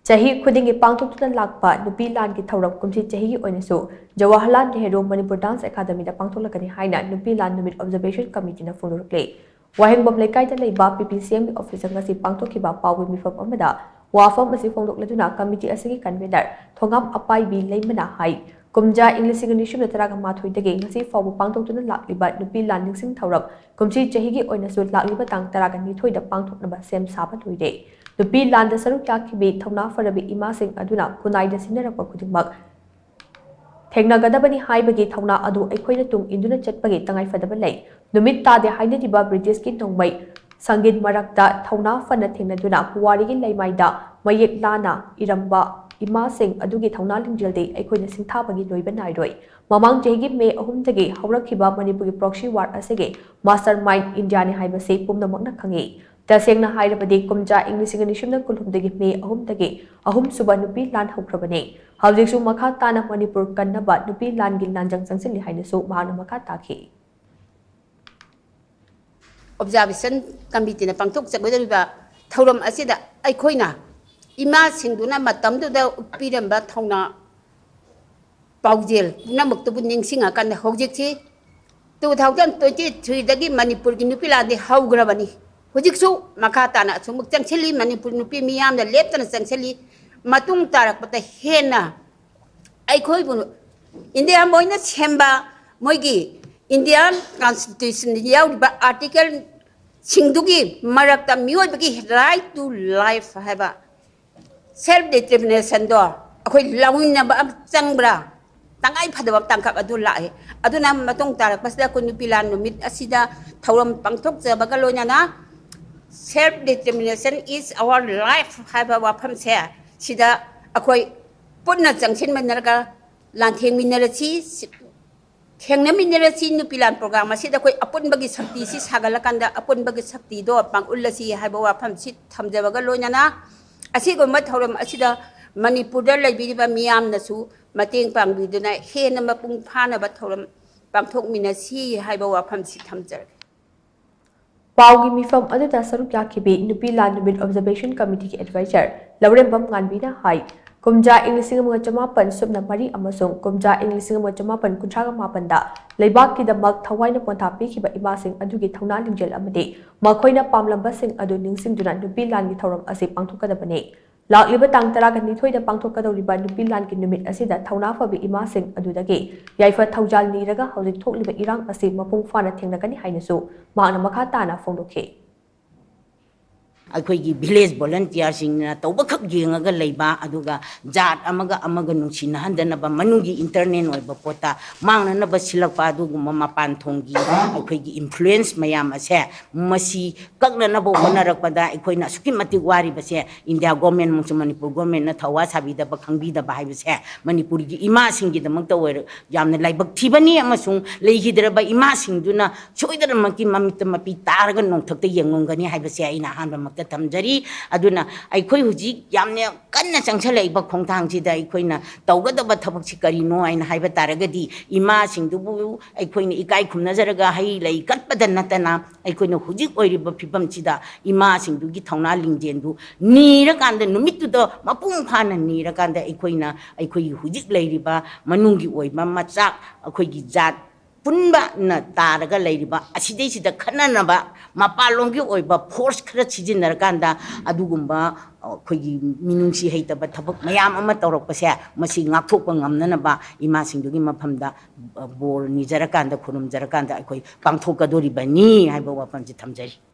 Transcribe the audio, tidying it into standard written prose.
Chahi khuding pangthoktuna lakpa Nupi Lan ki Thouram Kumsi Chahi oinasu Jawahalal Nehru Manipur Dance Academy da Pangthoklagani haina Nupi Lan Numit Observation Committee na phongdorakli. Wahengbom lekai da leiba PPCM officer ngasi pangthokhiba pawi mifam amada wafam asi phongdokladuna committee asigi convener thongam apai bi leimana hai kumja English ignition taraga mathoi dagi ngasi fawu pangthoktuna lakliba Nupi Lan ningsing Thouram Kumsi Chahi gi oinasu lakliba tang taraga nithoi da pangthoknaba sem saba thoide. Nupi Lan da saruk yakibi thongna farabi ima sing aduna kunai da sinarakpa khudingmak thengnagadabani haibagi thongna adu aikhoina tung induna chatpagi tangai fadaba lei numit ta de haina diba British ki nongmai sangin marakta thongna fana thengnaduna puwari gi leimaida mayek lana iramba ima sing adugi thongna lingjelde aikhoina singthabagi loiba nairoi mamang jegi me ahumdagi haurakhiba Manipuri proxy war asege mastermind India ni haiba se pumnamakna khangi tasengna hairabadi kumja English ignition na kulhumdagi me ahum suba Nupi Lan hokrabane haujiksu makha tana Manipur kannaba Nupi Lan gi lanjang sangsili hainasu mahana makha takhi observation committee na pangthok chagdariba Thouram asida aikhoina ima singduna matamduda upiramba thongna paujel punamaktubu ningsinga kan hojikchi 2023 dagi Manipur gi Nupi Lan de haugrabani hojiksu makha tana sumuk changcheli Manipur nupi miyam da leptana changcheli matung tarakpata hena aikhoi bu India moina semba moigi Indian constitution yauba article singdugi marakta miyoibagi right to life haba self determination do akhoi lawina ba changbra tangai phadaba tangkap adu lae aduna matung tarakpasda ko Nupi Lan numit asida Thouram pangthok jabaga loina self determination is our life haba wafam se sida akhoi punna changchin manarga lantheng minarachi thengna minarachi Nupi Lan program asida koi apun bagi sakti si sagalakanda apun bagi sakti do pangullasi haba wafam si thamjabaga loina asigo ma Thouram asida Manipur da laibiba miyam nasu mateng pangbiduna hena mapung phana ba Thouram pangthok minasi haba wafam si thamjar Paugi mifam adada saruk yakibi Nupi Lan Numit Observation Committee ki advisor Laurembam nganbina hai kumja English mga chamapan subna mari amasung kumja English mga chamapan kunchaga mapanda leibak ki damak thawaina pontha pikhiba imasing adugi thongna lingjel amade makhoina pamlamba sing adu ningsing duna Nupi Lan gi Thouram ase pangthokadabane lakliba tang taraga nithoi da pangthokadoriba Nupi Lan ki numit asida thongna fabi imasing adudagi yaifa thaujal niraga hojik thokliba irang ase mapung fana thengnagani hainasu mahna makha tana phongdokhe अखोई village volunteer तौबखक येंगा लेबा अदुगा जात अमगा नुसिना हंदनबा मनुगी internet ओइबा पोता मांगननबा सिलकपा अदुगुमा मपान थोंगी अखोई influence मयाम असे मसी कगननबो होनरकपदा अखोइना सुकि मति वारी बसे इंडिया गवर्नमेंट मुसु मणिपुर गवर्नमेंट न थवा साबिदबा खंगबिदबा हाइबसे मणिपुरी इमा सिंगी दमक तवर यामना लाइबक थिबनी अमसुं लेहिदरबा इमा सिंगदुना सोइदरमकी ममित मपि तारगा नोंथक्ते येंगोंगनी हाइबसे आइना हानबा तमजरी अदुना अखोई हुजी यामने कन्ना चंगछलेबा खोंथांगसिदा अखोइना तौगदबा थबकसि करिनो आइना हाइबा तारगदी इमा सिंगदुबु अखोइना इकाई खुमनजरगा हई लई कटपदा नतना अखोइना हुजी ओइरिबा फिबमसिदा इमा सिंगदुगी थौना लिंजेंदु नीरकांदा नुमितुदो मपुंग फाना नीरकांदा अखोइना अखोइ हुजी लैरिबा मनुंगी ओइबा मचाक अखोइगी जात पुनबा न तारगा लैरिबा असिदैसिदा खननबा मपालोंगी ओइबा फोर्स खरा सिजिनरकांदा अदुगुंबा अखोइगी मिनुंसी हैतबा थबक मयाम अमा तौरकपसे मसी ngaktokpa ngamnanaba ima singdugi mafamda bor nijarakanदा खुरुमजरकांदा अखोइ पांगथोकदोरिबनी हाइबा वाफमजि थमजरि।